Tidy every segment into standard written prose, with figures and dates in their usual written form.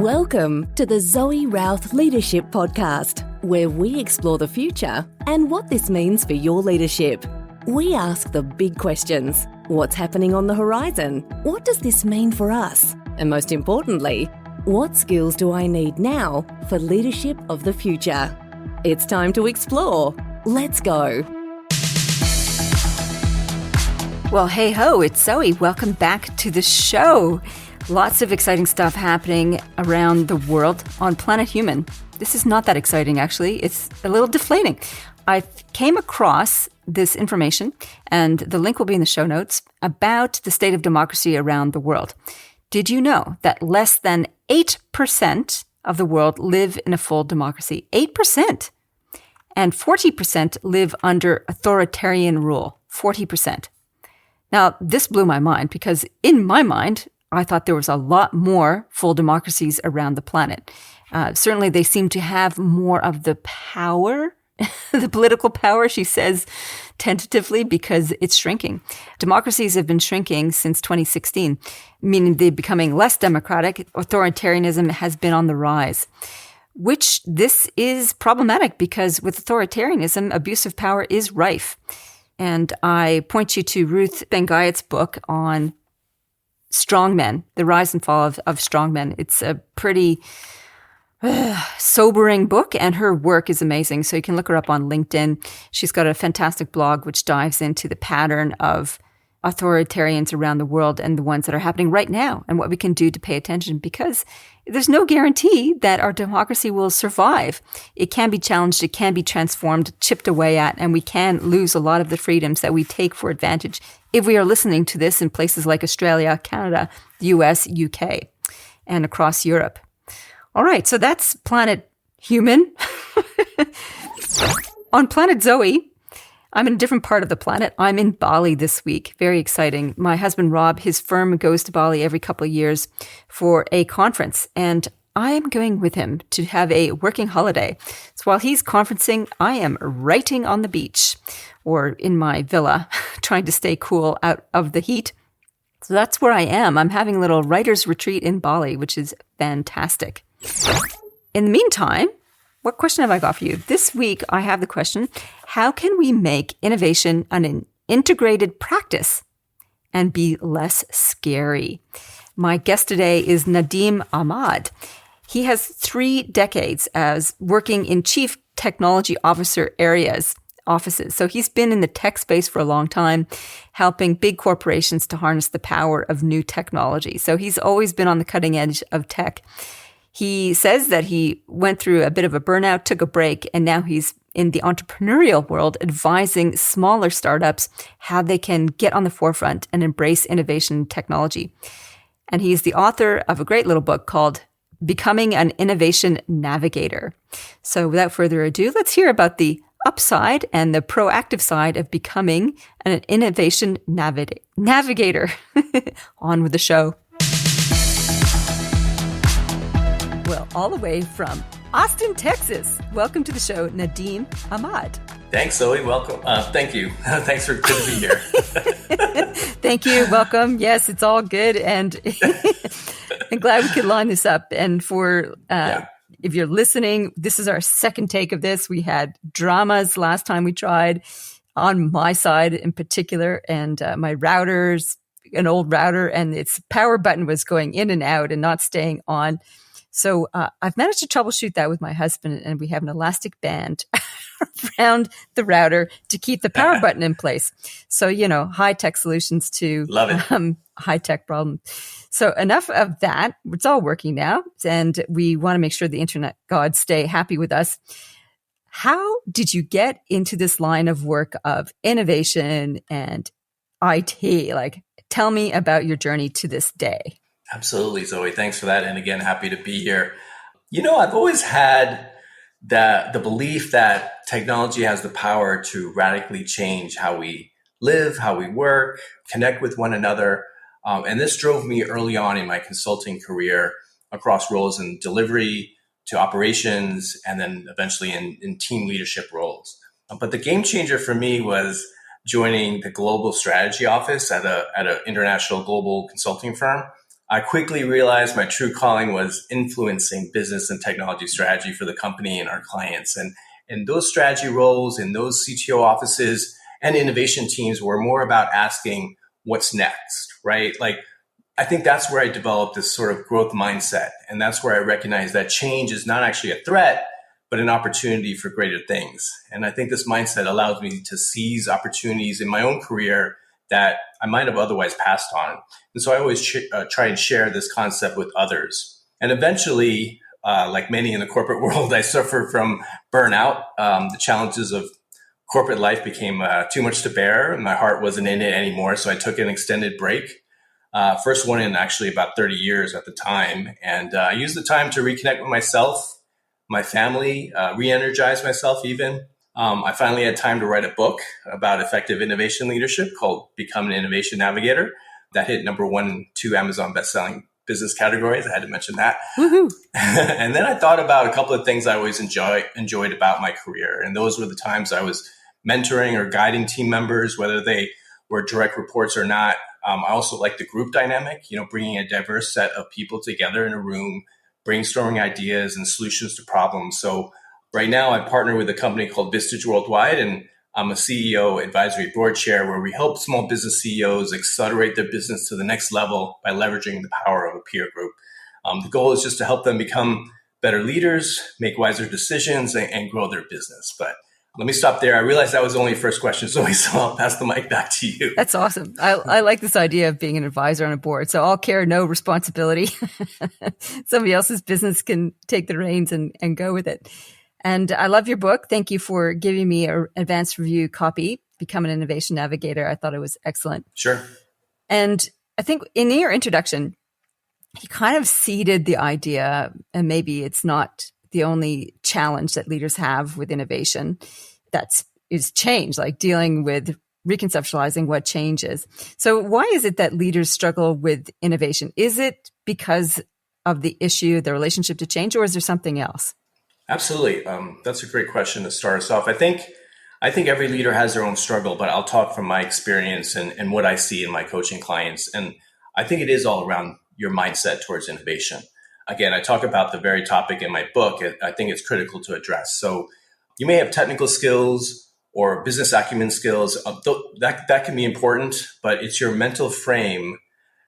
Welcome to the Zoe Routh Leadership Podcast, where we explore the future and what this means for your leadership. We ask the big questions. What's happening on the horizon? What does this mean for us? And most importantly, what skills do I need now for leadership of the future? It's time to explore. Let's go. Well, hey ho, it's Zoe. Welcome back to the show. Lots of exciting stuff happening around the world on planet Human. This is not that exciting, actually. It's a little deflating. I came across this information, and the link will be in the show notes, about the state of democracy around the world. Did you know that less than 8% of the world live in a full democracy? 8%. And 40% live under authoritarian rule. 40%. Now, this blew my mind because in my mind, I thought there was a lot more full democracies around the planet. Certainly, they seem to have more of the power, the political power, she says tentatively, because it's shrinking. Democracies have been shrinking since 2016, meaning they're becoming less democratic. Authoritarianism has been on the rise, which this is problematic because with authoritarianism, abuse of power is rife. And I point you to Ruth Ben-Ghiat's book on strongmen, the rise and fall of strongmen. It's a pretty sobering book, and her work is amazing. So you can look her up on LinkedIn. She's got a fantastic blog which dives into the pattern of authoritarians around the world and the ones that are happening right now and what we can do to pay attention, because there's no guarantee that our democracy will survive. It can be challenged, it can be transformed, chipped away at, and we can lose a lot of the freedoms that we take for advantage if we are listening to this in places like Australia, Canada, the US, UK, and across Europe. All right, so that's Planet Human. On Planet Zoe, I'm in a different part of the planet. I'm in Bali this week. Very exciting. My husband, Rob, his firm goes to Bali every couple of years for a conference, and I am going with him to have a working holiday. So while he's conferencing, I am writing on the beach or in my villa, trying to stay cool out of the heat. So that's where I am. I'm having a little writer's retreat in Bali, which is fantastic. In the meantime, what question have I got for you? This week, I have the question, how can we make innovation an integrated practice and be less scary? My guest today is Nadeem Ahmad. He has 3 decades as working in chief technology officer offices. So he's been in the tech space for a long time, helping big corporations to harness the power of new technology. So he's always been on the cutting edge of tech. He says that he went through a bit of a burnout, took a break, and now he's in the entrepreneurial world advising smaller startups how they can get on the forefront and embrace innovation technology. And he's the author of a great little book called Becoming an Innovation Navigator. So without further ado, let's hear about the upside and the proactive side of becoming an innovation navigator. On with the show. Well, all the way from Austin, Texas. Welcome to the show, Nadeem Ahmad. Thanks, Zoe. Welcome. Thank you. Thanks for good to be here. Thank you. Welcome. Yes, it's all good. And I'm glad we could line this up. And for if you're listening, this is our second take of this. We had dramas last time we tried on my side in particular. And my router's an old router, and its power button was going in and out and not staying on. So I've managed to troubleshoot that with my husband, and we have an elastic band around the router to keep the power button in place. So, high-tech solutions to high-tech problems. So enough of that. It's all working now, and we want to make sure the internet gods stay happy with us. How did you get into this line of work of innovation and IT? Tell me about your journey to this day. Absolutely, Zoe. Thanks for that. And again, happy to be here. I've always had the belief that technology has the power to radically change how we live, how we work, connect with one another. And this drove me early on in my consulting career across roles in delivery to operations, and then eventually in team leadership roles. But the game changer for me was joining the global strategy office at an international global consulting firm. I quickly realized my true calling was influencing business and technology strategy for the company and our clients. And those strategy roles in those CTO offices and innovation teams were more about asking what's next, right? Like, I think that's where I developed this sort of growth mindset. And that's where I recognized that change is not actually a threat, but an opportunity for greater things. And I think this mindset allows me to seize opportunities in my own career that I might have otherwise passed on. And so I always try and share this concept with others. And eventually, like many in the corporate world, I suffered from burnout. The challenges of corporate life became too much to bear, and my heart wasn't in it anymore. So I took an extended break. First one in actually about 30 years at the time. And I used the time to reconnect with myself, my family, re-energize myself even. I finally had time to write a book about effective innovation leadership called Become an Innovation Navigator. That hit number 1 and 2 Amazon bestselling business categories. I had to mention that. Woohoo. And then I thought about a couple of things I always enjoyed about my career. And those were the times I was mentoring or guiding team members, whether they were direct reports or not. I also like the group dynamic, bringing a diverse set of people together in a room, brainstorming ideas and solutions to problems. So right now I partner with a company called Vistage Worldwide, and I'm a CEO advisory board chair where we help small business CEOs accelerate their business to the next level by leveraging the power of a peer group. The goal is just to help them become better leaders, make wiser decisions, and grow their business. But let me stop there. I realized that was only the first question, so I'll pass the mic back to you. That's awesome. I like this idea of being an advisor on a board. So all care, no responsibility. Somebody else's business can take the reins and go with it. And I love your book. Thank you for giving me an advanced review copy, Become an Innovation Navigator. I thought it was excellent. Sure. And I think in your introduction, you kind of seeded the idea, and maybe it's not the only challenge that leaders have with innovation is change, like dealing with reconceptualizing what change is. So why is it that leaders struggle with innovation? Is it because of the issue, the relationship to change, or is there something else? Absolutely. That's a great question to start us off. I think every leader has their own struggle, but I'll talk from my experience and what I see in my coaching clients. And I think it is all around your mindset towards innovation. Again, I talk about the very topic in my book. I think it's critical to address. So you may have technical skills or business acumen skills. That can be important, but it's your mental frame.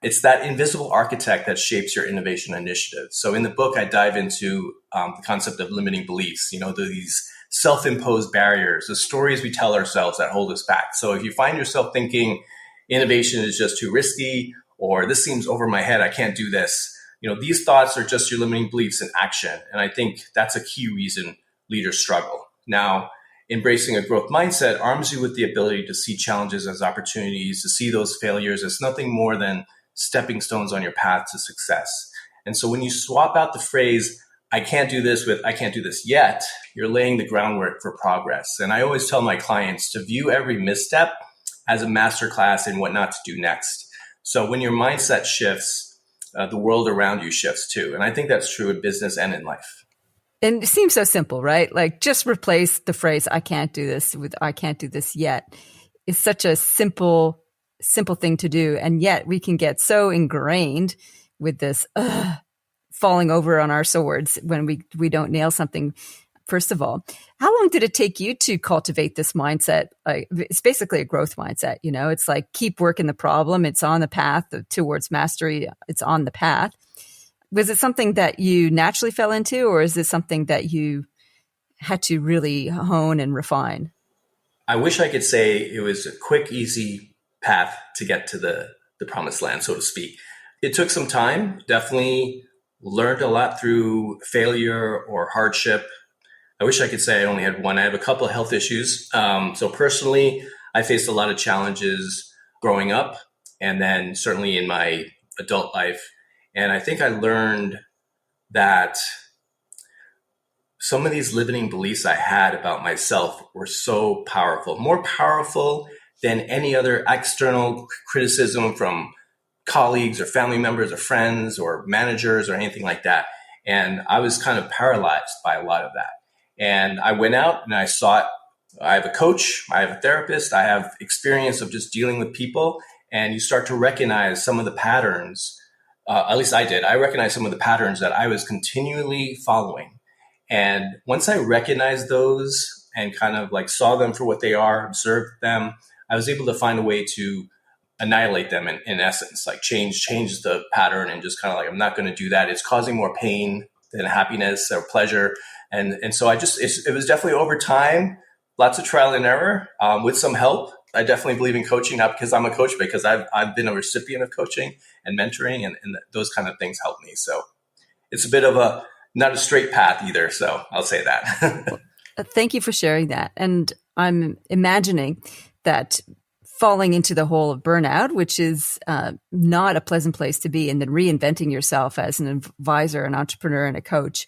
It's that invisible architect that shapes your innovation initiative. So in the book, I dive into the concept of limiting beliefs, these self-imposed barriers, the stories we tell ourselves that hold us back. So if you find yourself thinking innovation is just too risky, or this seems over my head, I can't do this, these thoughts are just your limiting beliefs in action. And I think that's a key reason leaders struggle. Now, embracing a growth mindset arms you with the ability to see challenges as opportunities, to see those failures as nothing more than stepping stones on your path to success. And so when you swap out the phrase, I can't do this with I can't do this yet, you're laying the groundwork for progress. And I always tell my clients to view every misstep as a masterclass in what not to do next. So when your mindset shifts, the world around you shifts too. And I think that's true in business and in life. And it seems so simple, right? Like just replace the phrase, I can't do this with I can't do this yet. It's such a simple thing to do. And yet we can get so ingrained with this falling over on our swords when we don't nail something. First of all, how long did it take you to cultivate this mindset? It's basically a growth mindset. It's like keep working the problem. It's on the path towards mastery. It's on the path. Was it something that you naturally fell into, or is this something that you had to really hone and refine? I wish I could say it was a quick, easy path to get to the promised land, so to speak. It took some time, definitely learned a lot through failure or hardship. I wish I could say I only had one. I have a couple of health issues. So personally, I faced a lot of challenges growing up and then certainly in my adult life. And I think I learned that some of these limiting beliefs I had about myself were so powerful, more powerful than any other external criticism from colleagues or family members or friends or managers or anything like that. And I was kind of paralyzed by a lot of that. And I went out and I sought, I have a coach, I have a therapist, I have experience of just dealing with people. And you start to recognize some of the patterns at least I did. I recognized some of the patterns that I was continually following. And once I recognized those and kind of like saw them for what they are, observed them, I was able to find a way to annihilate them in essence, like change the pattern and just kind of like, I'm not going to do that. It's causing more pain than happiness or pleasure. And so it was definitely over time, lots of trial and error with some help. I definitely believe in coaching, not because I'm a coach, but because I've been a recipient of coaching and mentoring, and those kind of things help me. So it's a bit of not a straight path either. So I'll say that. Thank you for sharing that. And I'm imagining that falling into the hole of burnout, which is not a pleasant place to be, and then reinventing yourself as an advisor, an entrepreneur, and a coach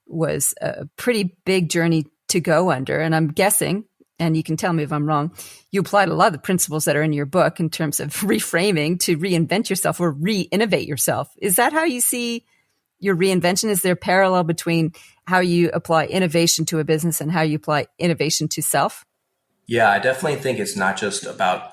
was a pretty big journey to go under. And I'm guessing, and you can tell me if I'm wrong, you applied a lot of the principles that are in your book in terms of reframing to reinvent yourself or re-innovate yourself. Is that how you see your reinvention? Is there a parallel between how you apply innovation to a business and how you apply innovation to self? Yeah, I definitely think it's not just about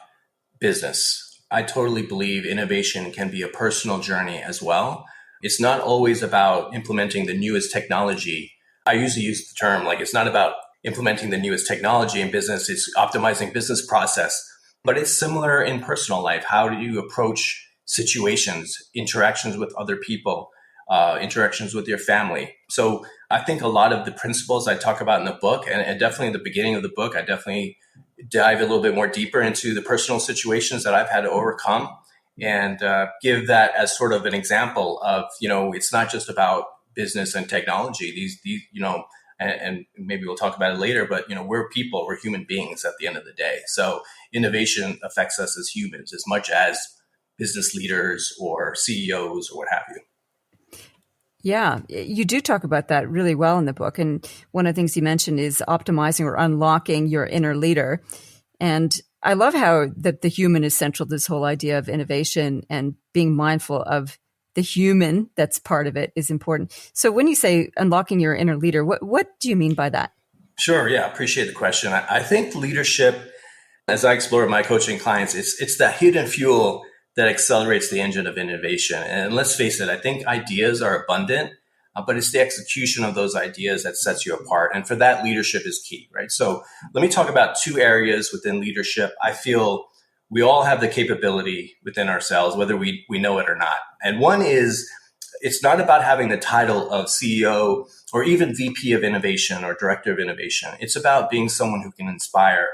business. I totally believe innovation can be a personal journey as well. It's not always about implementing the newest technology. I usually use the term like it's not about implementing the newest technology in business. It's optimizing business process, but it's similar in personal life. How do you approach situations, interactions with other people, interactions with your family? So I think a lot of the principles I talk about in the book, and definitely at the beginning of the book, I definitely dive a little bit more deeper into the personal situations that I've had to overcome and give that as sort of an example of, it's not just about business and technology. These and maybe we'll talk about it later, but, we're people, we're human beings at the end of the day. So innovation affects us as humans as much as business leaders or CEOs or what have you. Yeah, you do talk about that really well in the book. And one of the things you mentioned is optimizing or unlocking your inner leader. And I love how that the human is central to this whole idea of innovation, and being mindful of the human that's part of it is important. So when you say unlocking your inner leader, what do you mean by that? Sure. Yeah. Appreciate the question. I think leadership, as I explore with my coaching clients, it's that hidden fuel that accelerates the engine of innovation. And let's face it, I think ideas are abundant, but it's the execution of those ideas that sets you apart. And for that, leadership is key, right? So let me talk about two areas within leadership. I feel we all have the capability within ourselves, whether we know it or not. And one is, it's not about having the title of CEO or even VP of innovation or director of innovation. It's about being someone who can inspire,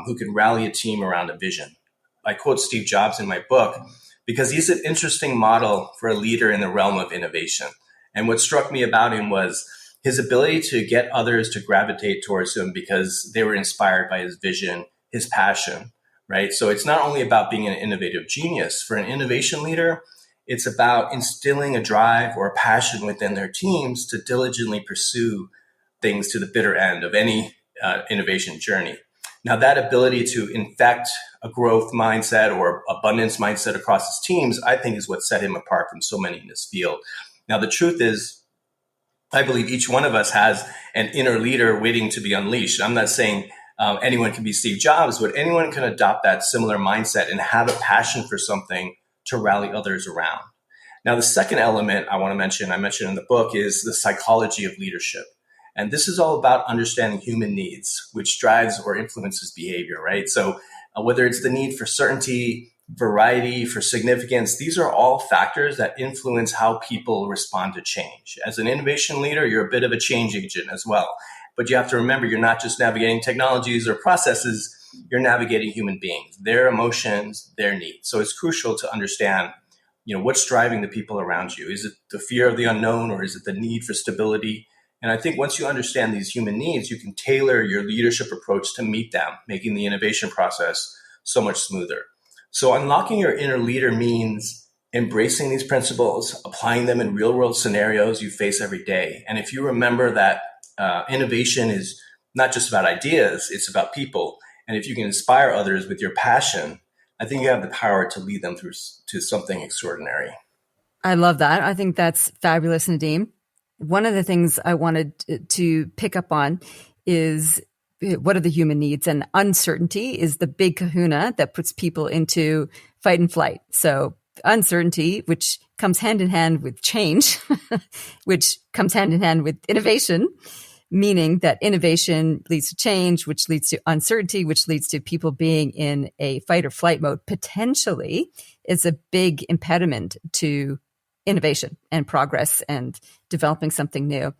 who can rally a team around a vision. I quote Steve Jobs in my book because he's an interesting model for a leader in the realm of innovation. And what struck me about him was his ability to get others to gravitate towards him because they were inspired by his vision, his passion, right? So it's not only about being an innovative genius. For an innovation leader, it's about instilling a drive or a passion within their teams to diligently pursue things to the bitter end of any innovation journey. Now, that ability to infect a growth mindset or abundance mindset across his teams, I think is what set him apart from so many in this field. Now, the truth is, I believe each one of us has an inner leader waiting to be unleashed. I'm not saying anyone can be Steve Jobs, but anyone can adopt that similar mindset and have a passion for something to rally others around. Now, the second element I mentioned in the book, is the psychology of leadership. And this is all about understanding human needs, which drives or influences behavior, right? So whether it's the need for certainty, variety, for significance, these are all factors that influence how people respond to change. As an innovation leader, you're a bit of a change agent as well. But you have to remember, you're not just navigating technologies or processes, you're navigating human beings, their emotions, their needs. So it's crucial to understand, what's driving the people around you. Is it the fear of the unknown, or is it the need for stability? And I think once you understand these human needs, you can tailor your leadership approach to meet them, making the innovation process so much smoother. So unlocking your inner leader means embracing these principles, applying them in real world scenarios you face every day. And if you remember that innovation is not just about ideas, it's about people. And if you can inspire others with your passion, I think you have the power to lead them through to something extraordinary. I love that. I think that's fabulous, Nadeem. One of the things I wanted to pick up on is, what are the human needs? And uncertainty is the big kahuna that puts people into fight and flight. So uncertainty, which comes hand in hand with change, which comes hand in hand with innovation, meaning that innovation leads to change, which leads to uncertainty, which leads to people being in a fight or flight mode, potentially is a big impediment to innovation and progress and developing something new.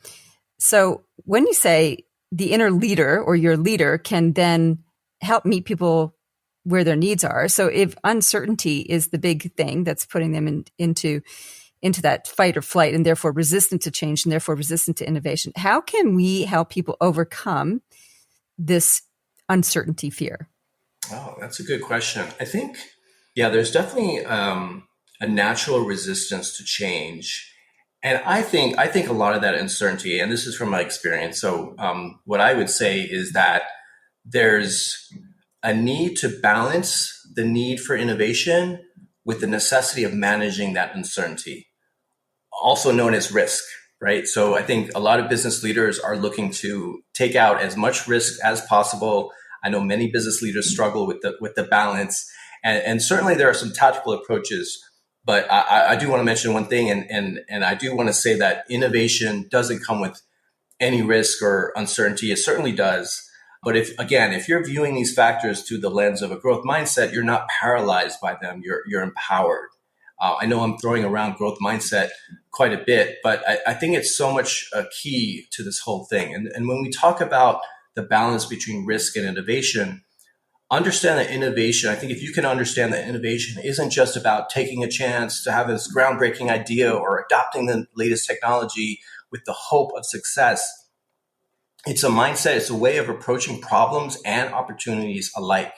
So when you say the inner leader or your leader can then help meet people where their needs are. So if uncertainty is the big thing that's putting them into that fight or flight and therefore resistant to change and therefore resistant to innovation, how can we help people overcome this uncertainty fear? Oh, that's a good question. I think, there's definitely a natural resistance to change. And I think a lot of that uncertainty, and this is from my experience. So what I would say is that there's a need to balance the need for innovation with the necessity of managing that uncertainty, also known as risk, right? So I think a lot of business leaders are looking to take out as much risk as possible. I know many business leaders struggle with the balance, and certainly there are some tactical approaches. But I do want to mention one thing, and I do want to say that innovation doesn't come with any risk or uncertainty. It certainly does. But if you're viewing these factors through the lens of a growth mindset, you're not paralyzed by them. You're empowered. I know I'm throwing around growth mindset quite a bit, but I think it's so much a key to this whole thing. And when we talk about the balance between risk and innovation, understand that innovation, I think if you can understand that innovation isn't just about taking a chance to have this groundbreaking idea or adopting the latest technology with the hope of success. It's a mindset, it's a way of approaching problems and opportunities alike.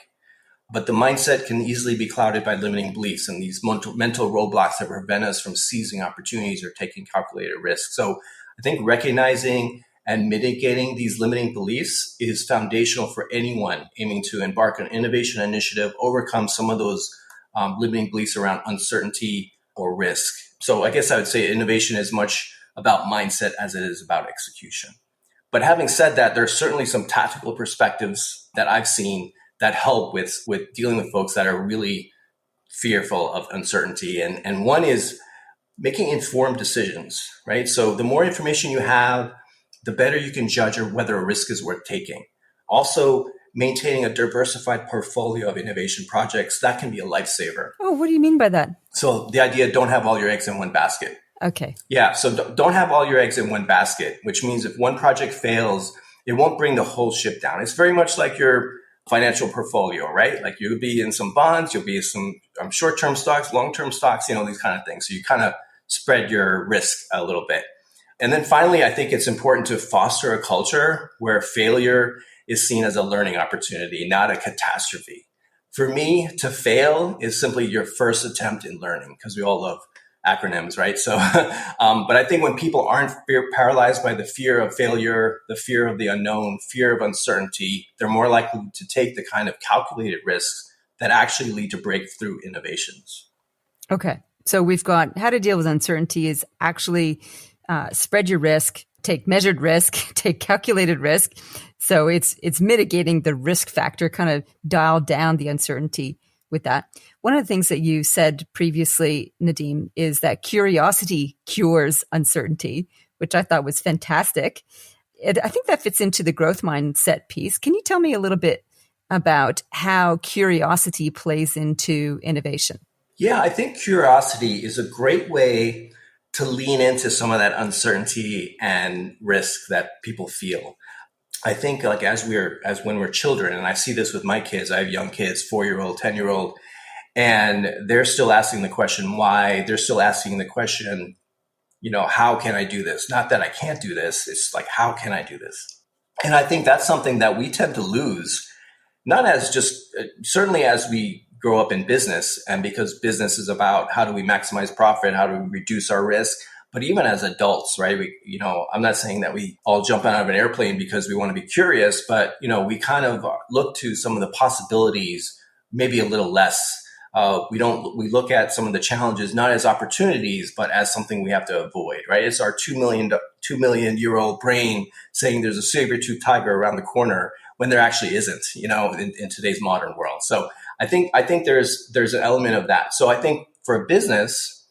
But the mindset can easily be clouded by limiting beliefs and these mental roadblocks that prevent us from seizing opportunities or taking calculated risks. So I think recognizing and mitigating these limiting beliefs is foundational for anyone aiming to embark on an innovation initiative, overcome some of those limiting beliefs around uncertainty or risk. So I guess I would say innovation is much about mindset as it is about execution. But having said that, there are certainly some tactical perspectives that I've seen that help with dealing with folks that are really fearful of uncertainty. And one is making informed decisions, right? So the more information you have, the better you can judge whether a risk is worth taking. Also, maintaining a diversified portfolio of innovation projects, that can be a lifesaver. Oh, what do you mean by that? So the idea, don't have all your eggs in one basket. Okay. Yeah, so don't have all your eggs in one basket, which means if one project fails, it won't bring the whole ship down. It's very much like your financial portfolio, right? Like you'll be in some bonds, you'll be in some short-term stocks, long-term stocks, these kind of things. So you kind of spread your risk a little bit. And then finally, I think it's important to foster a culture where failure is seen as a learning opportunity, not a catastrophe. For me, to fail is simply your first attempt in learning, because we all love acronyms, right? So, but I think when people aren't paralyzed by the fear of failure, the fear of the unknown, fear of uncertainty, they're more likely to take the kind of calculated risks that actually lead to breakthrough innovations. Okay. So we've got how to deal with uncertainty is actually spread your risk, take measured risk, take calculated risk. So it's mitigating the risk factor, kind of dial down the uncertainty with that. One of the things that you said previously, Nadeem, is that curiosity cures uncertainty, which I thought was fantastic. I think that fits into the growth mindset piece. Can you tell me a little bit about how curiosity plays into innovation? Yeah, I think curiosity is a great way to lean into some of that uncertainty and risk that people feel. I think like as when we're children, and I see this with my kids, I have young kids, 4-year-old, 10-year-old, and they're still asking the question, why? They're still asking the question, how can I do this? Not that I can't do this. It's like, how can I do this? And I think that's something that we tend to lose, not as just, certainly as we grow up in business, and because business is about how do we maximize profit, how do we reduce our risk, but even as adults, right? I'm not saying that we all jump out of an airplane because we want to be curious, but we kind of look to some of the possibilities, maybe a little less. We look at some of the challenges not as opportunities, but as something we have to avoid, right? It's our 2 million-year-old brain saying there's a saber-toothed tiger around the corner when there actually isn't, in today's modern world. So I think there's an element of that. So I think for a business,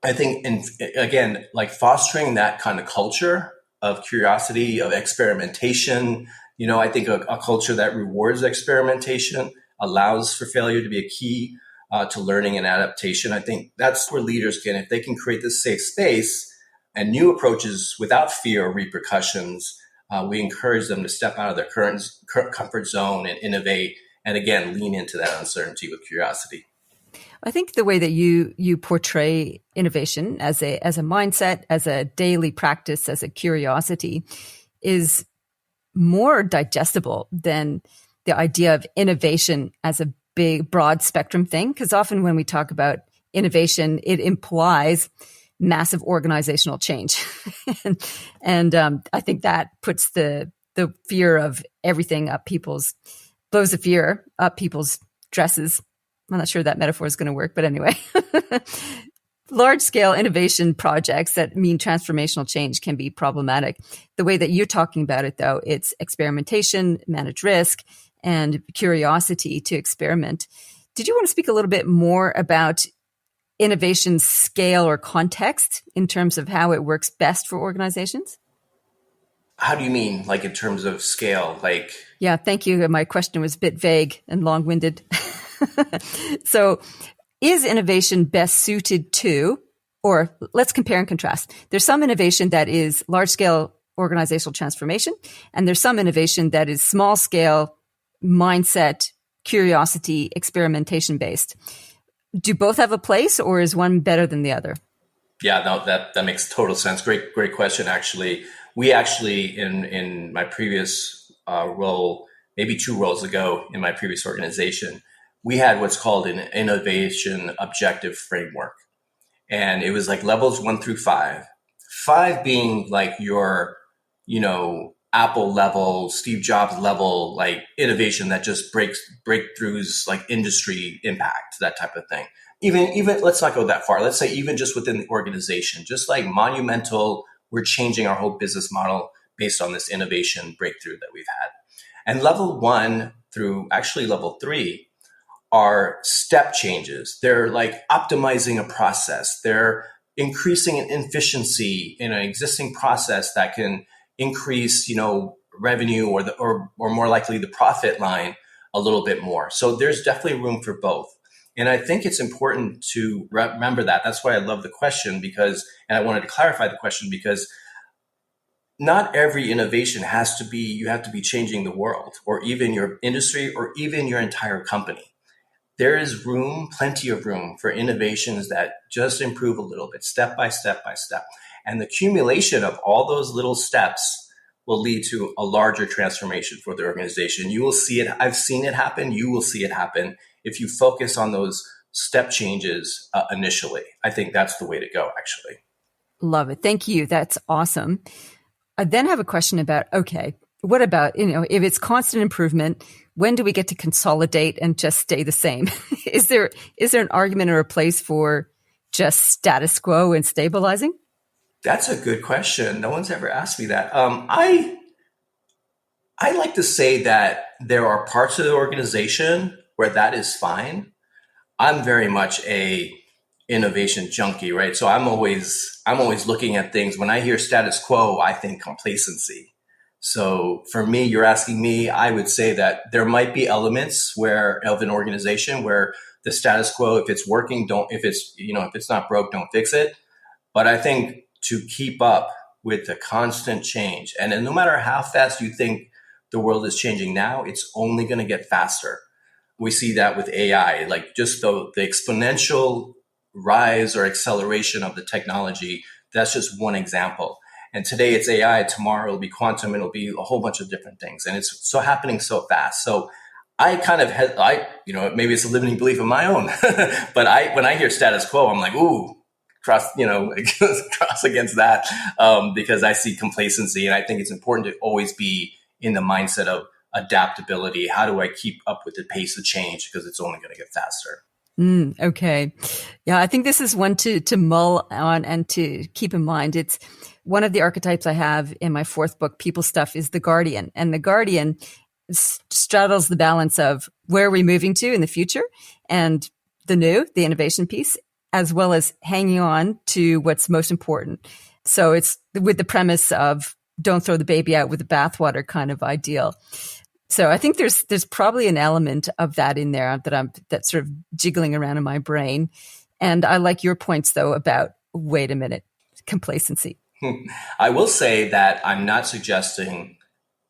I think, again, like fostering that kind of culture of curiosity, of experimentation. I think a culture that rewards experimentation allows for failure to be a key to learning and adaptation. I think that's where leaders can, if they can create this safe space and new approaches without fear or repercussions, we encourage them to step out of their current comfort zone and innovate. And again, lean into that uncertainty with curiosity. I think the way that you portray innovation as a mindset, as a daily practice, as a curiosity is more digestible than the idea of innovation as a big, broad spectrum thing. Because often when we talk about innovation, it implies massive organizational change. and I think that puts the fear of everything blows the fear up people's dresses. I'm not sure that metaphor is going to work, but anyway. Large-scale innovation projects that mean transformational change can be problematic. The way that you're talking about it, though, it's experimentation, manage risk, and curiosity to experiment. Did you want to speak a little bit more about innovation scale or context in terms of how it works best for organizations? How do you mean, like in terms of scale? Yeah, thank you. My question was a bit vague and long-winded. So is innovation best suited to, or let's compare and contrast. There's some innovation that is large-scale organizational transformation, and there's some innovation that is small-scale mindset, curiosity, experimentation-based. Do both have a place, or is one better than the other? Yeah, no, that makes total sense. Great question, actually. We actually, in my previous role, maybe 2 roles ago in my previous organization, we had what's called an innovation objective framework. And it was like levels 1 through 5. 5 being like your, Apple level, Steve Jobs level, like innovation that just breakthroughs, like industry impact, that type of thing. Even let's not go that far. Let's say even just within the organization, just like monumental, we're changing our whole business model based on this innovation breakthrough that we've had. And level 1 through actually level 3 are step changes. They're like optimizing a process. They're increasing an efficiency in an existing process that can increase, revenue or more likely the profit line a little bit more. So there's definitely room for both. And I think it's important to remember that. That's why I love the question and I wanted to clarify the question because not every innovation you have to be changing the world or even your industry or even your entire company. There is plenty of room for innovations that just improve a little bit, step by step by step. And the accumulation of all those little steps will lead to a larger transformation for the organization. You will see it. I've seen it happen. You will see it happen if you focus on those step changes initially. I think that's the way to go, actually. Love it. Thank you. That's awesome. I then have a question about, okay, what about, if it's constant improvement, when do we get to consolidate and just stay the same? Is there an argument or a place for just status quo and stabilizing? That's a good question. No one's ever asked me that. I like to say that there are parts of the organization where that is fine. I'm very much a innovation junkie, right? So I'm always looking at things. When I hear status quo, I think complacency. So for me, you're asking me, I would say that there might be elements of an organization where the status quo, if it's working, if it's not broke, don't fix it. But I think to keep up with the constant change, and no matter how fast you think the world is changing now, it's only going to get faster. We see that with AI, like just the exponential rise or acceleration of the technology. That's just one example. And today it's AI, tomorrow it'll be quantum, it'll be a whole bunch of different things. And it's so happening so fast. So I kind of maybe it's a limiting belief of my own, but when I hear status quo, I'm like, ooh, cross against that, because I see complacency. And I think it's important to always be in the mindset of adaptability. How do I keep up with the pace of change? Because it's only going to get faster. Okay. Yeah, I think this is one to mull on and to keep in mind. It's one of the archetypes I have in my 4th book, People Stuff, is the Guardian. And the Guardian straddles the balance of where are we moving to in the future and the innovation piece, as well as hanging on to what's most important. So it's with the premise of don't throw the baby out with the bathwater kind of ideal. So I think there's probably an element of that in there that's sort of jiggling around in my brain. And I like your points though about, wait a minute, complacency. I will say that I'm not suggesting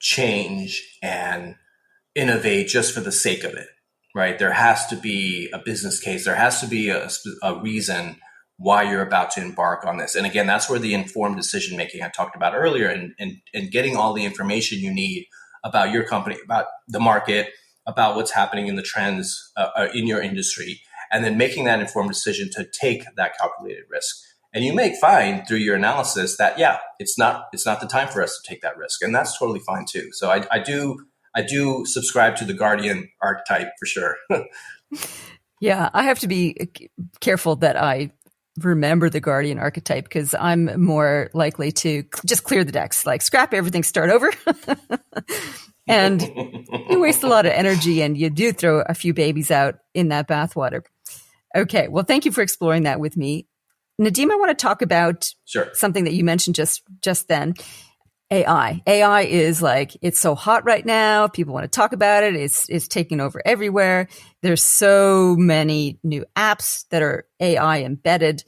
change and innovate just for the sake of it, right? There has to be a business case. There has to be a reason why you're about to embark on this. And again, that's where the informed decision making I talked about earlier and getting all the information you need about your company, about the market, about what's happening in the trends in your industry, and then making that informed decision to take that calculated risk. And you may find through your analysis that, yeah, it's not the time for us to take that risk. And that's totally fine too. So I do subscribe to the Guardian archetype for sure. Yeah, I have to be careful that I remember the Guardian archetype because I'm more likely to just clear the decks, like scrap everything, start over. And you waste a lot of energy and you do throw a few babies out in that bathwater. Okay, well, thank you for exploring that with me. Nadeem, I want to talk about something that you mentioned just then. AI. AI is like, it's so hot right now. People want to talk about it. It's taking over everywhere. There's so many new apps that are AI embedded.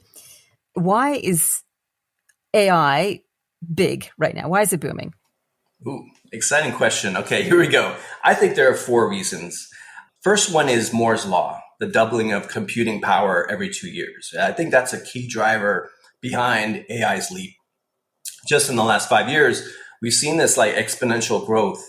Why is AI big right now? Why is it booming? Ooh, exciting question. Okay, here we go. I think there are 4 reasons. First one is Moore's Law, the doubling of computing power every 2 years. I think that's a key driver behind AI's leap. Just in the last 5 years, we've seen this like exponential growth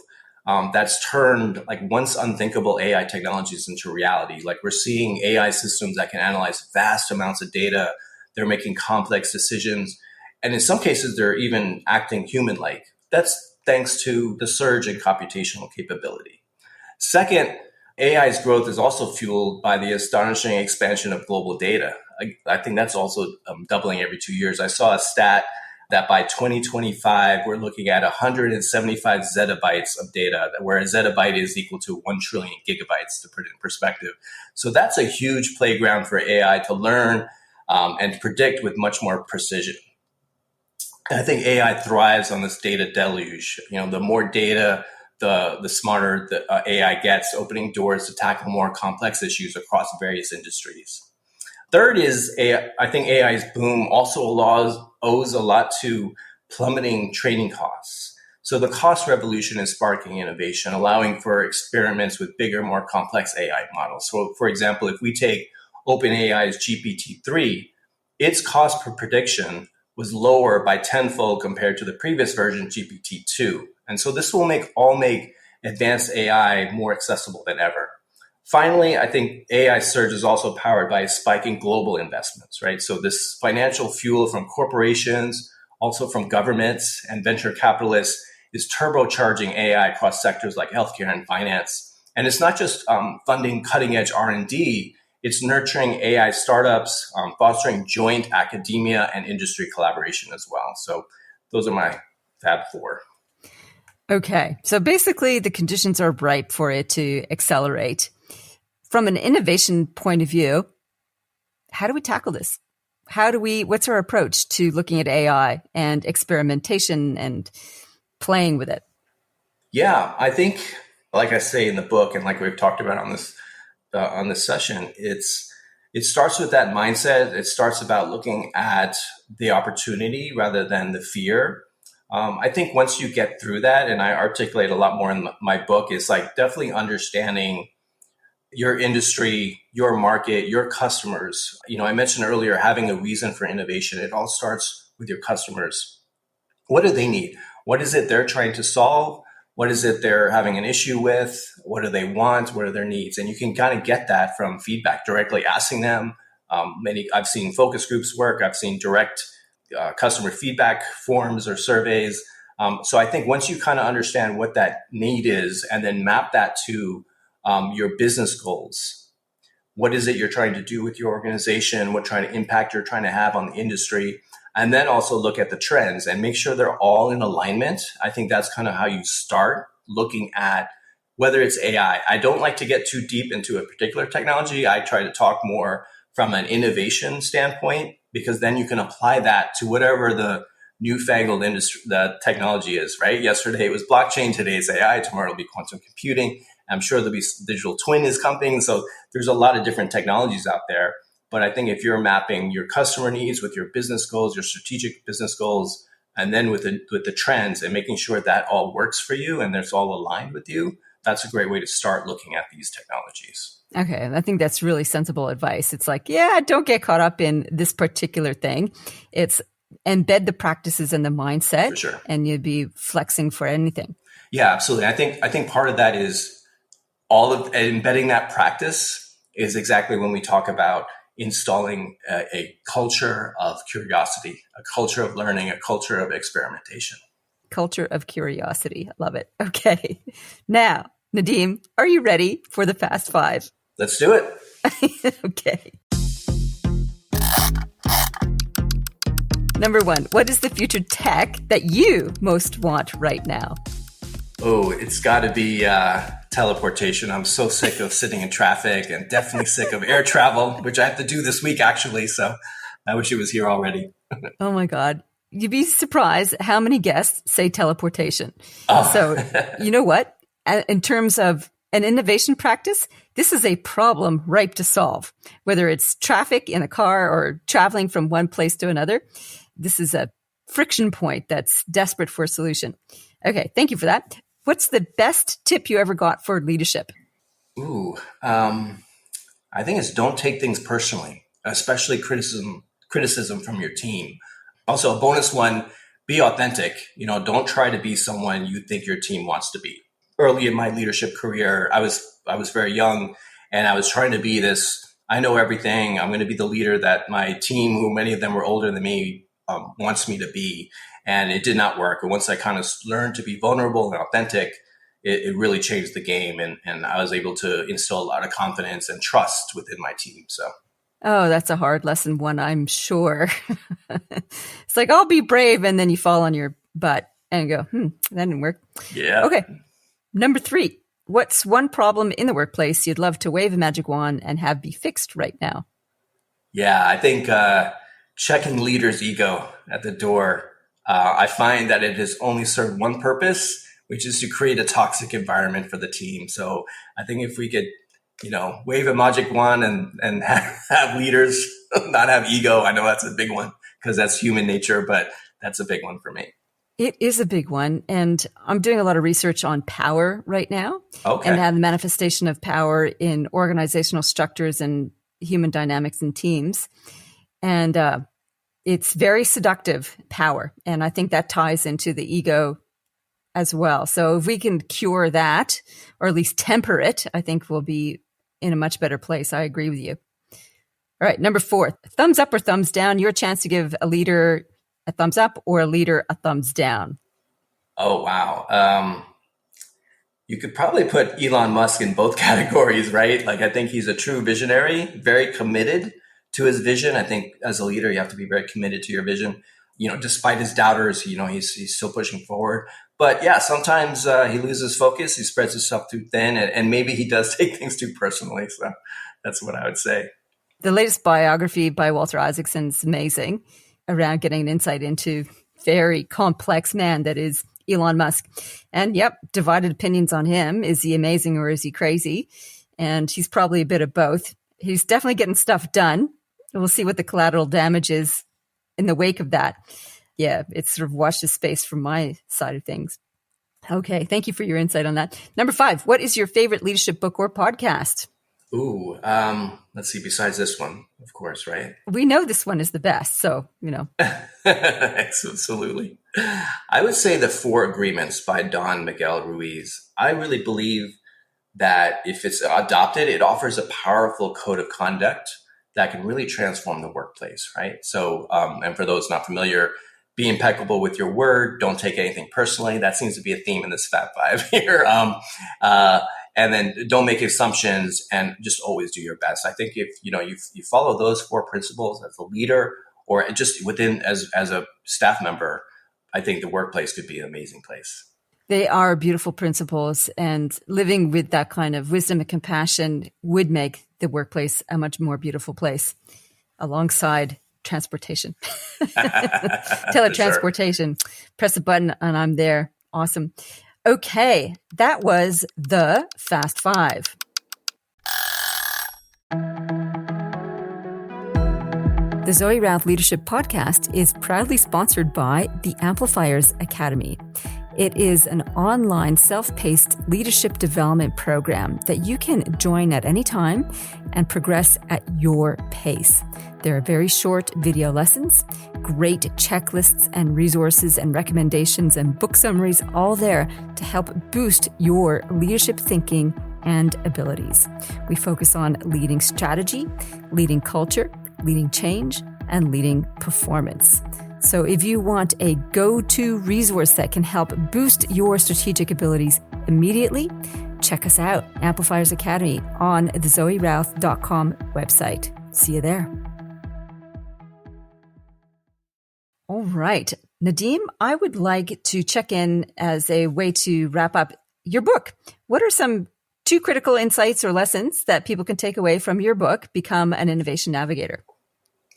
that's turned like once unthinkable AI technologies into reality. Like we're seeing AI systems that can analyze vast amounts of data. They're making complex decisions. And in some cases, they're even acting human-like. That's thanks to the surge in computational capability. Second, AI's growth is also fueled by the astonishing expansion of global data. I think that's also doubling every 2 years. I saw a stat that by 2025, we're looking at 175 zettabytes of data, where a zettabyte is equal to 1 trillion gigabytes, to put it in perspective. So that's a huge playground for AI to learn and predict with much more precision. And I think AI thrives on this data deluge. You know, the more data, the smarter the AI gets, opening doors to tackle more complex issues across various industries. Third is I think AI's boom also owes a lot to plummeting training costs. So the cost revolution is sparking innovation, allowing for experiments with bigger, more complex AI models. So for example, if we take OpenAI's GPT-3, its cost per prediction was lower by tenfold compared to the previous version, GPT-2. And so this will make advanced AI more accessible than ever. Finally, I think AI surge is also powered by spiking global investments, right? So this financial fuel from corporations, also from governments and venture capitalists is turbocharging AI across sectors like healthcare and finance. And it's not just funding cutting edge R&D, it's nurturing AI startups, fostering joint academia and industry collaboration as well. So those are my Fab 4. Okay. So basically the conditions are ripe for it to accelerate. From an innovation point of view, how do we tackle this? What's our approach to looking at AI and experimentation and playing with it? Yeah, I think, like I say in the book, and like we've talked about on this session, it starts with that mindset. It starts about looking at the opportunity rather than the fear. I think once you get through that, and I articulate a lot more in my book, is like definitely understanding your industry, your market, your customers. You know, I mentioned earlier having a reason for innovation. It all starts with your customers. What do they need? What is it they're trying to solve? What is it they're having an issue with? What do they want? What are their needs? And you can kind of get that from feedback, directly asking them. I've seen focus groups work. I've seen direct customer feedback forms or surveys. So I think once you kind of understand what that need is and then map that to your business goals, what is it you're trying to do with your organization? What kind of impact you're trying to have on the industry? And then also look at the trends and make sure they're all in alignment. I think that's kind of how you start looking at whether it's AI. I don't like to get too deep into a particular technology. I try to talk more from an innovation standpoint, because then you can apply that to whatever the newfangled industry, the technology is, right? Yesterday it was blockchain, today it's AI, tomorrow it'll be quantum computing. I'm sure there'll be digital twin is coming. So there's a lot of different technologies out there. But I think if you're mapping your customer needs with your business goals, your strategic business goals, and then with the trends and making sure that all works for you and it's all aligned with you, that's a great way to start looking at these technologies. Okay. I think that's really sensible advice. It's like, yeah, don't get caught up in this particular thing. It's embed the practices and the mindset, For sure. and you'd be flexing for anything. Yeah, absolutely. I think part of that is all of embedding that practice is exactly when we talk about installing a culture of curiosity, a culture of learning, a culture of experimentation. Culture of curiosity. I love it. Okay. Now, Nadeem, are you ready for the Fast Five? Let's do it. Okay. Number one, what is the future tech that you most want right now? Oh, it's got to be teleportation. I'm so sick of sitting in traffic and definitely sick of air travel, which I have to do this week, actually. So I wish it was here already. Oh, my God. You'd be surprised how many guests say teleportation. Oh. So you know what? In terms of an innovation practice, this is a problem ripe to solve. Whether it's traffic in a car or traveling from one place to another, this is a friction point that's desperate for a solution. Okay, thank you for that. What's the best tip you ever got for leadership? Ooh, I think it's don't take things personally, especially criticism from your team. Also, a bonus one, be authentic. Don't try to be someone you think your team wants to be. Early in my leadership career, I was very young, and I was trying to be this, I know everything. I'm going to be the leader that my team, who many of them were older than me, wants me to be. And it did not work. And once I kind of learned to be vulnerable and authentic, it really changed the game. And I was able to instill a lot of confidence and trust within my team. So. Oh, that's a hard lesson one, I'm sure. It's like, I'll be brave. And then you fall on your butt and go, that didn't work. Yeah. Okay. Number 3, what's one problem in the workplace you'd love to wave a magic wand and have be fixed right now? Yeah, I think checking leaders' ego at the door. I find that it has only served one purpose, which is to create a toxic environment for the team. So I think if we could, wave a magic wand and have leaders not have ego, I know that's a big one because that's human nature, but that's a big one for me. It is a big one. And I'm doing a lot of research on power right now. Okay. And the manifestation of power in organizational structures and human dynamics and teams. And it's very seductive power. And I think that ties into the ego as well. So if we can cure that, or at least temper it, I think we'll be in a much better place. I agree with you. All right. Number 4, thumbs up or thumbs down. Your chance to give a leader a thumbs up or a leader a thumbs down. Oh, wow. You could probably put Elon Musk in both categories, right? Like, I think he's a true visionary, very committed to his vision. I think as a leader, you have to be very committed to your vision. Despite his doubters, he's still pushing forward. But yeah, sometimes he loses focus. He spreads himself too thin, and maybe he does take things too personally. So that's what I would say. The latest biography by Walter Isaacson is amazing, around getting an insight into very complex man that is Elon Musk. And yep, divided opinions on him. Is he amazing or is he crazy? And he's probably a bit of both. He's definitely getting stuff done. We'll see what the collateral damage is in the wake of that. Yeah, it's sort of washed his space from my side of things. Okay, thank you for your insight on that. Number 5, what is your favorite leadership book or podcast? Ooh, let's see, besides this one, of course, right? We know this one is the best, so, Absolutely. I would say The 4 Agreements by Don Miguel Ruiz. I really believe that if it's adopted, it offers a powerful code of conduct that can really transform the workplace, right? So, and for those not familiar, be impeccable with your word. Don't take anything personally. That seems to be a theme in this Fat Five here. And then don't make assumptions and just always do your best. I think if you follow those 4 principles as a leader or just within as a staff member, I think the workplace could be an amazing place. They are beautiful principles, and living with that kind of wisdom and compassion would make the workplace a much more beautiful place alongside transportation. Teletransportation. Sure. Press a button and I'm there. Awesome. Okay, that was the Fast Five. The Zoe Routh Leadership Podcast is proudly sponsored by the Amplifiers Academy. It is an online self-paced leadership development program that you can join at any time and progress at your pace. There are very short video lessons, great checklists and resources and recommendations and book summaries, all there to help boost your leadership thinking and abilities. We focus on leading strategy, leading culture, leading change, and leading performance. So if you want a go-to resource that can help boost your strategic abilities immediately, check us out, Amplifiers Academy, on the zoerouth.com website. See you there. All right. Nadeem, I would like to check in as a way to wrap up your book. What are some 2 critical insights or lessons that people can take away from your book, Become an Innovation Navigator?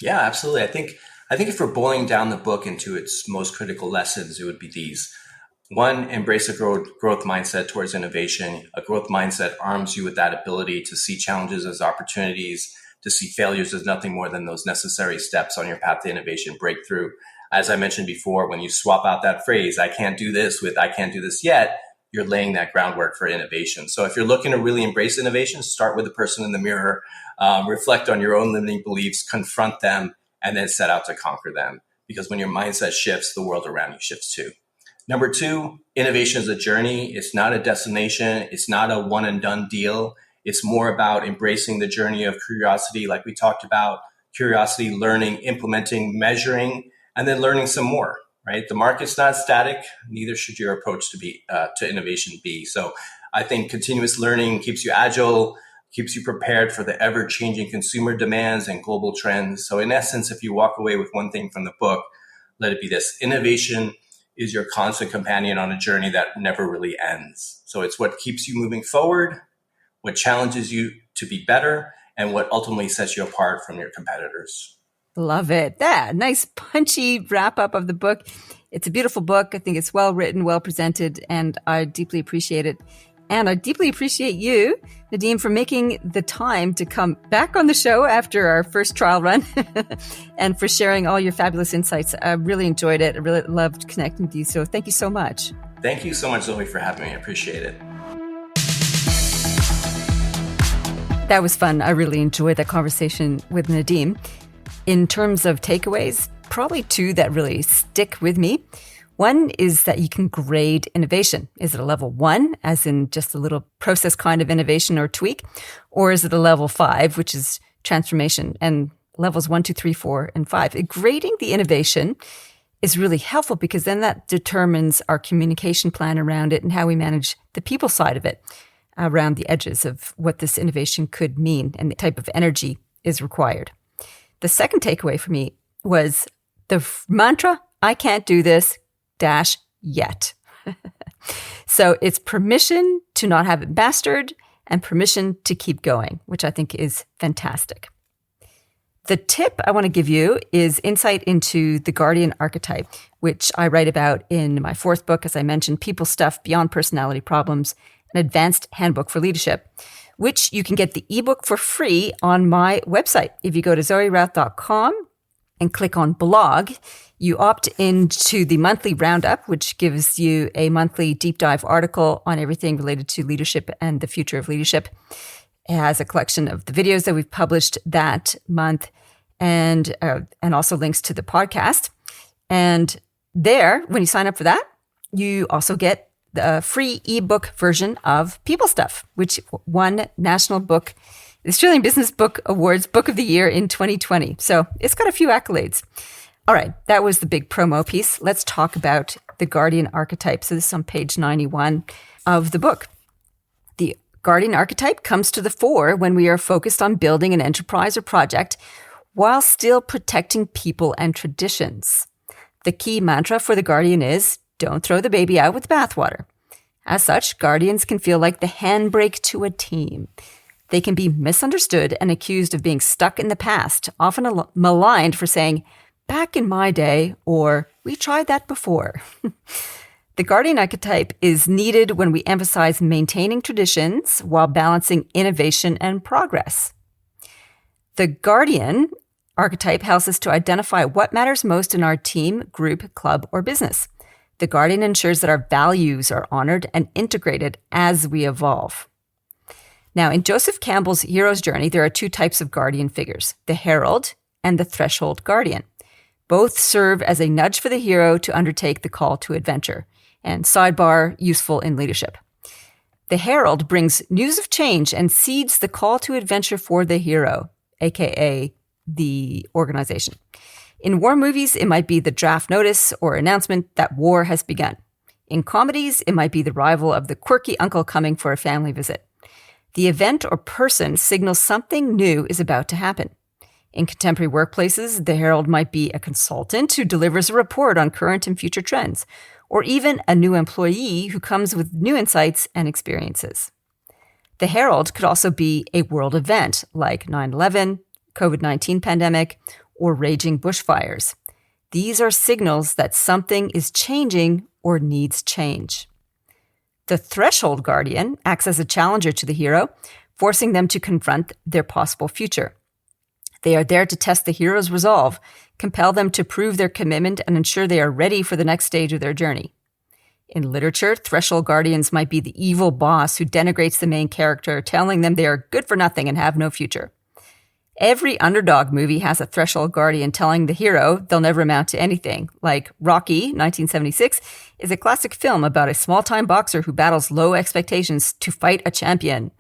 Yeah, absolutely. I think if we're boiling down the book into its most critical lessons, it would be these. 1, embrace a growth mindset towards innovation. A growth mindset arms you with that ability to see challenges as opportunities, to see failures as nothing more than those necessary steps on your path to innovation breakthrough. As I mentioned before, when you swap out that phrase, I can't do this with I can't do this yet, you're laying that groundwork for innovation. So if you're looking to really embrace innovation, start with the person in the mirror, reflect on your own limiting beliefs, confront them, and then set out to conquer them. Because when your mindset shifts, the world around you shifts too. Number 2, innovation is a journey. It's not a destination. It's not a one and done deal. It's more about embracing the journey of curiosity, like we talked about, curiosity, learning, implementing, measuring, and then learning some more, right? The market's not static. Neither should your approach to innovation be. So I think continuous learning keeps you agile, keeps you prepared for the ever-changing consumer demands and global trends. So in essence, if you walk away with one thing from the book, let it be this: innovation is your constant companion on a journey that never really ends. So it's what keeps you moving forward, what challenges you to be better, and what ultimately sets you apart from your competitors. Love it. That nice punchy wrap up of the book. It's a beautiful book. I think it's well written, well presented, and I deeply appreciate it. And I deeply appreciate you, Nadeem, for making the time to come back on the show after our first trial run and for sharing all your fabulous insights. I really enjoyed it. I really loved connecting with you. So thank you so much. Thank you so much, Zoe, for having me. I appreciate it. That was fun. I really enjoyed that conversation with Nadeem. In terms of takeaways, probably 2 that really stick with me. One is that you can grade innovation. Is it a level 1, as in just a little process kind of innovation or tweak? Or is it a level 5, which is transformation? And levels 1, 2, 3, 4, and 5. Grading the innovation is really helpful because then that determines our communication plan around it and how we manage the people side of it around the edges of what this innovation could mean and the type of energy is required. The second takeaway for me was the mantra, I can't do this, yet. So it's permission to not have it mastered and permission to keep going, which I think is fantastic. The tip I want to give you is insight into the Guardian archetype, which I write about in my 4th book, as I mentioned, People Stuff Beyond Personality Problems, an advanced handbook for leadership, which you can get the ebook for free on my website. If you go to zoerouth.com and click on blog, you opt into the monthly roundup, which gives you a monthly deep dive article on everything related to leadership and the future of leadership. It has a collection of the videos that we've published that month and also links to the podcast. And there, when you sign up for that, you also get the free ebook version of People Stuff, which won National Book, the Australian Business Book Awards Book of the Year in 2020. So it's got a few accolades. All right, that was the big promo piece. Let's talk about the Guardian archetype. So this is on page 91 of the book. The Guardian archetype comes to the fore when we are focused on building an enterprise or project while still protecting people and traditions. The key mantra for the Guardian is, don't throw the baby out with the bathwater. As such, guardians can feel like the handbrake to a team. They can be misunderstood and accused of being stuck in the past, often maligned for saying, "Back in my day," or "We tried that before." The guardian archetype is needed when we emphasize maintaining traditions while balancing innovation and progress. The guardian archetype helps us to identify what matters most in our team, group, club, or business. The guardian ensures that our values are honored and integrated as we evolve. Now, in Joseph Campbell's hero's journey, there are two types of guardian figures, the herald and the threshold guardian. Both serve as a nudge for the hero to undertake the call to adventure, and sidebar, useful in leadership. The herald brings news of change and seeds the call to adventure for the hero, aka the organization. In war movies, it might be the draft notice or announcement that war has begun. In comedies, it might be the arrival of the quirky uncle coming for a family visit. The event or person signals something new is about to happen. In contemporary workplaces, the herald might be a consultant who delivers a report on current and future trends, or even a new employee who comes with new insights and experiences. The herald could also be a world event like 9/11, COVID-19 pandemic, or raging bushfires. These are signals that something is changing or needs change. The threshold guardian acts as a challenger to the hero, forcing them to confront their possible future. They are there to test the hero's resolve, compel them to prove their commitment, and ensure they are ready for the next stage of their journey. In literature, threshold guardians might be the evil boss who denigrates the main character, telling them they are good for nothing and have no future. Every underdog movie has a threshold guardian telling the hero they'll never amount to anything, like Rocky, 1976, is a classic film about a small-time boxer who battles low expectations to fight a champion.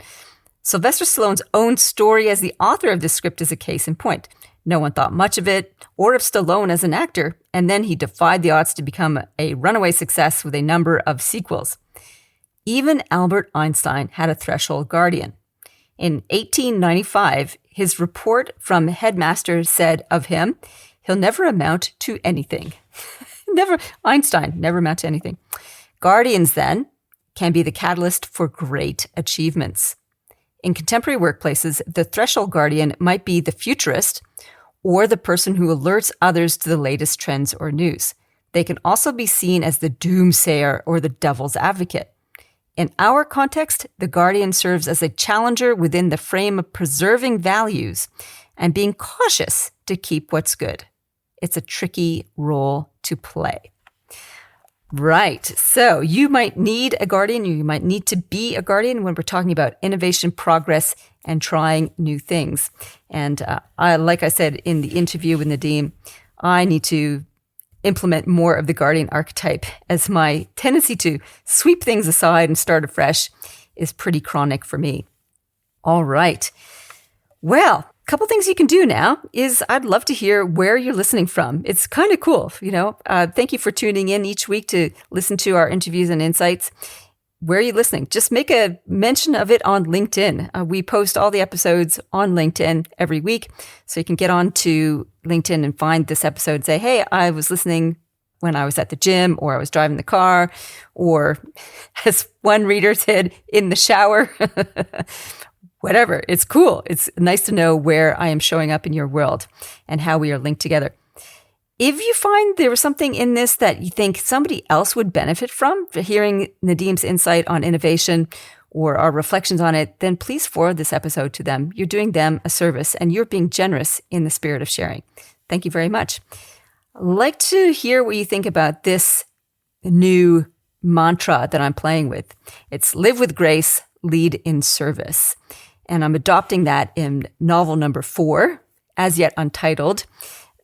Sylvester Stallone's own story as the author of this script is a case in point. No one thought much of it, or of Stallone as an actor, and then he defied the odds to become a runaway success with a number of sequels. Even Albert Einstein had a threshold guardian. In 1895, his report from headmaster said of him, "He'll never amount to anything." Einstein never amount to anything. Guardians, then, can be the catalyst for great achievements. In contemporary workplaces, the threshold guardian might be the futurist or the person who alerts others to the latest trends or news. They can also be seen as the doomsayer or the devil's advocate. In our context, the guardian serves as a challenger within the frame of preserving values and being cautious to keep what's good. It's a tricky role to play. Right. So you might need a guardian. You might need to be a guardian when we're talking about innovation, progress, and trying new things. And like I said in the interview with Nadeem, I need to implement more of the guardian archetype, as my tendency to sweep things aside and start afresh is pretty chronic for me. All right. Well, a couple things you can do now is I'd love to hear where you're listening from. It's kind of cool, Thank you for tuning in each week to listen to our interviews and insights. Where are you listening? Just make a mention of it on LinkedIn. We post all the episodes on LinkedIn every week. So you can get on to LinkedIn and find this episode and say, hey, I was listening when I was at the gym, or I was driving the car, or as one reader said, in the shower. Whatever. It's cool. It's nice to know where I am showing up in your world and how we are linked together. If you find there was something in this that you think somebody else would benefit from, for hearing Nadeem's insight on innovation or our reflections on it, then please forward this episode to them. You're doing them a service and you're being generous in the spirit of sharing. Thank you very much. I'd like to hear what you think about this new mantra that I'm playing with. It's live with grace, lead in service. And I'm adopting that in novel number 4, as yet untitled,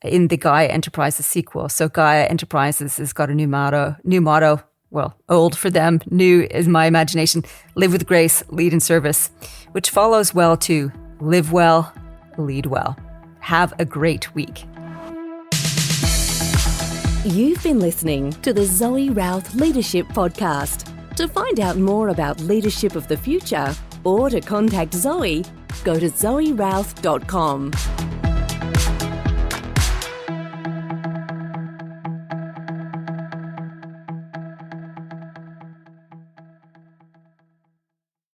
in the Gaia Enterprises sequel. So Gaia Enterprises has got a new motto, well, old for them, new is my imagination, live with grace, lead in service, which follows well to live well, lead well. Have a great week. You've been listening to the Zoe Routh Leadership Podcast. To find out more about leadership of the future or to contact Zoe, go to zoerouth.com.